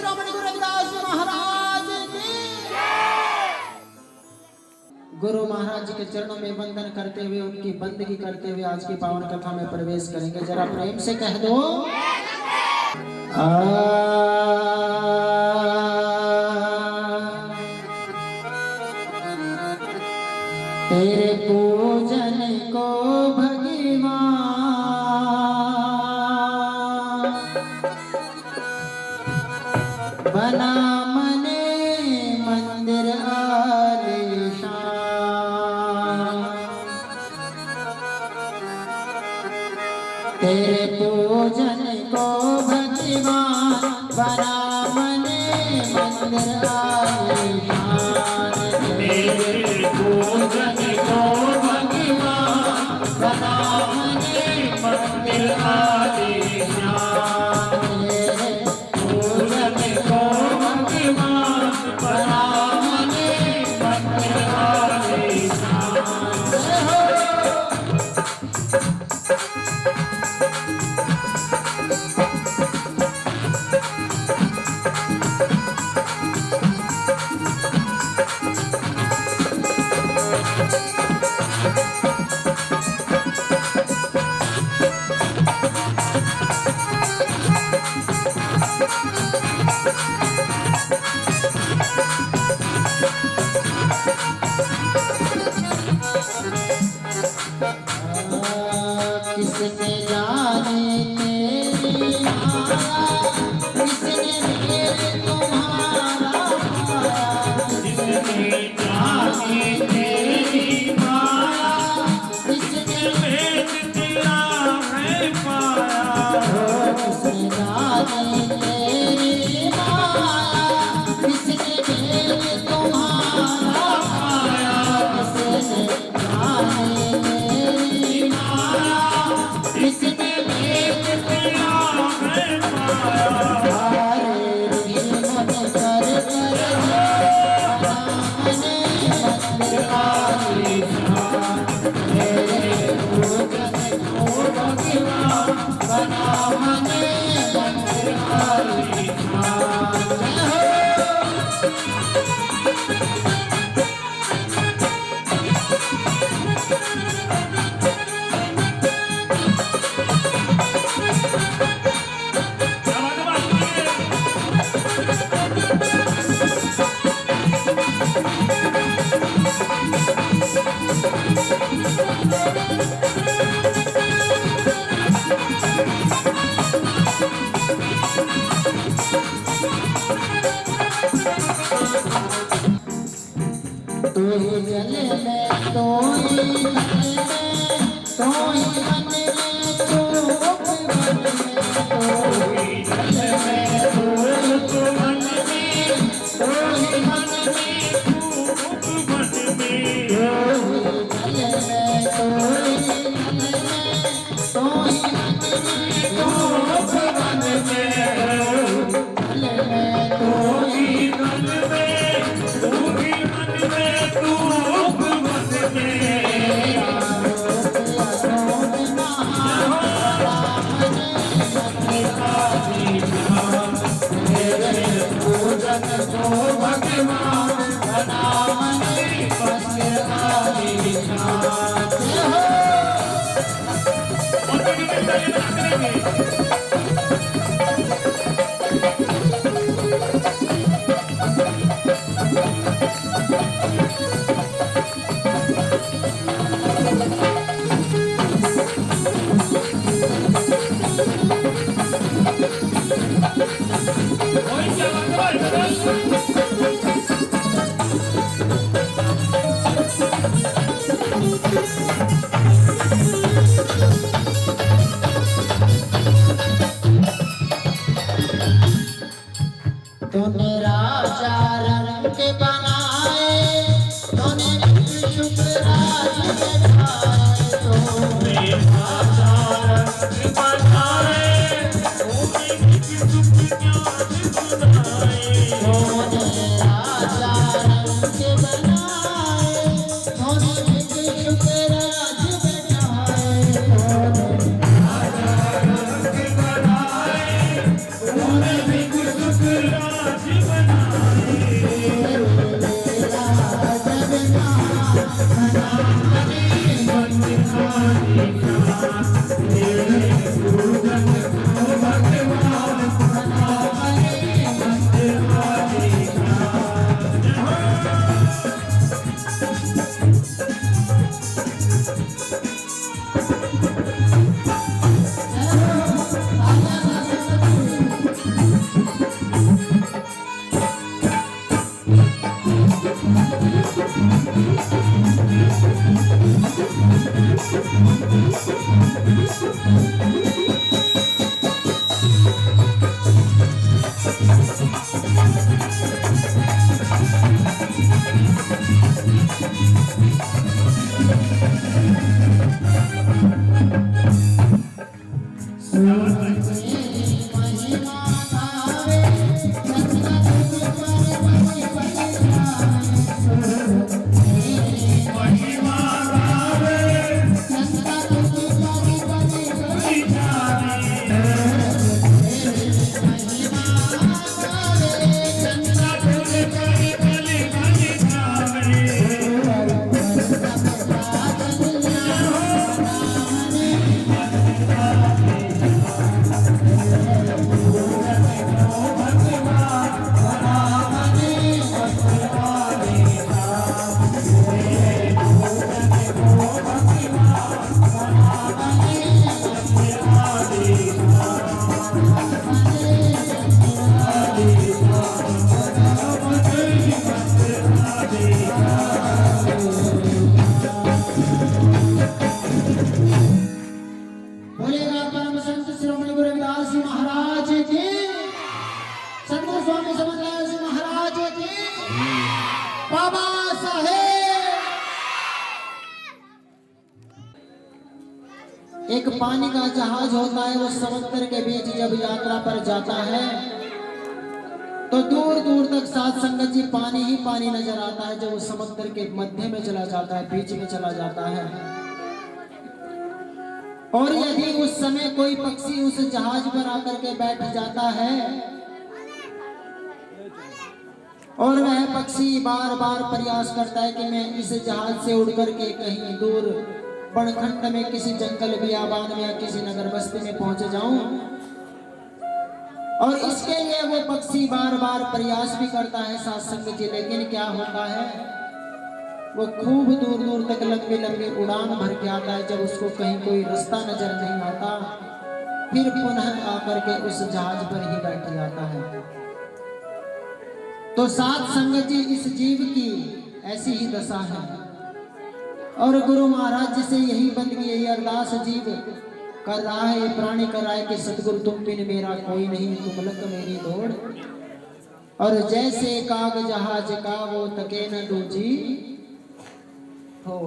शिरोमणि गुरु रविदास जी महाराज की। गुरु महाराज के चरणों में वंदन करते हुए उनकी बंदगी करते हुए आज की पावन कथा में प्रवेश करेंगे। जरा प्रेम से कह दो तेरे पूजन को भगवान बना मने मंदिर आलीशान। तेरे पूजन को भगवान बना मने मंदिर आलीशान। तेरे पूजन को भगवान बना मने मंदिर आलीशान। तेरे पूजन को भगवान बना मने मंदिर आलीशान। किसने जाने तेरी माया, किसने मेरे तुम्हारा पाया। किसने जाने तेरी माया, किसने भेद दिया है पाया। किसने जाने तेरी माया, किसने भेद तुम्हारा पाया। किसने जाने तेरी माया, किसने भेद दिया है पाया। हरे हिम्मत कर बना मने मंदिर आलीशान। तेरे पूजन को भगवान बना मने मंदिर आलीशान। तू ही जल में, तू ही धन में, तू ही मन में, तू मुख मन में। तू ही जल में, तू मन में, तू ही मन में, तू मुख मन में। तू ही जल में, तू ही धन में, तू ही मन में, तू मुख मन में। जल में, तू ही धन में, तू ही मन में, तू मुख मन में। तेरे पूजन को भगवान बना मने मंदिर आलीशान। तूने राजा रंग बनाए, तूने शुभ राज बैठाए। तूने राजा रंग बनाए, तूने शुभ ज्ञान बनाए। तूने राजा रंग बनाए, तूने शुभ राज बैठाए। तूने राजा रंग बनाए, तूने शुभ राज एक पानी का जहाज होता है, वो समुद्र के बीच जब यात्रा पर जाता है तो दूर दूर तक साथ संगत जी पानी ही पानी नजर आता है। जब वो समुद्र के मध्य में चला जाता है, बीच में चला जाता है, और यदि उस समय कोई पक्षी उस जहाज पर आकर के बैठ जाता है और वह पक्षी बार बार प्रयास करता है कि मैं इस जहाज से उड़ करके कहीं दूर बड़खंड में किसी जंगल बियाबान में या किसी नगर बस्ती में पहुंच जाऊं, और इसके लिए वो पक्षी बार बार प्रयास भी करता है साथ संगत जी। लेकिन क्या होता है, वो खूब दूर दूर तक लंबी लंबी उड़ान भर के आता है। जब उसको कहीं कोई रास्ता नजर नहीं आता, फिर पुनः आकर के उस जहाज पर ही बैठ जाता है। तो साथ संगत जी इस जीव की ऐसी ही दशा है, और गुरु महाराज जी से यही बंदगी, यही अरदास जीव कर रहा है, ये प्राणी कर रहा है कि सतगुरु तुम बिन मेरा कोई नहीं, तुम लक मेरी दौड़। और जैसे काग जहाज का वो तके न दूजी हो।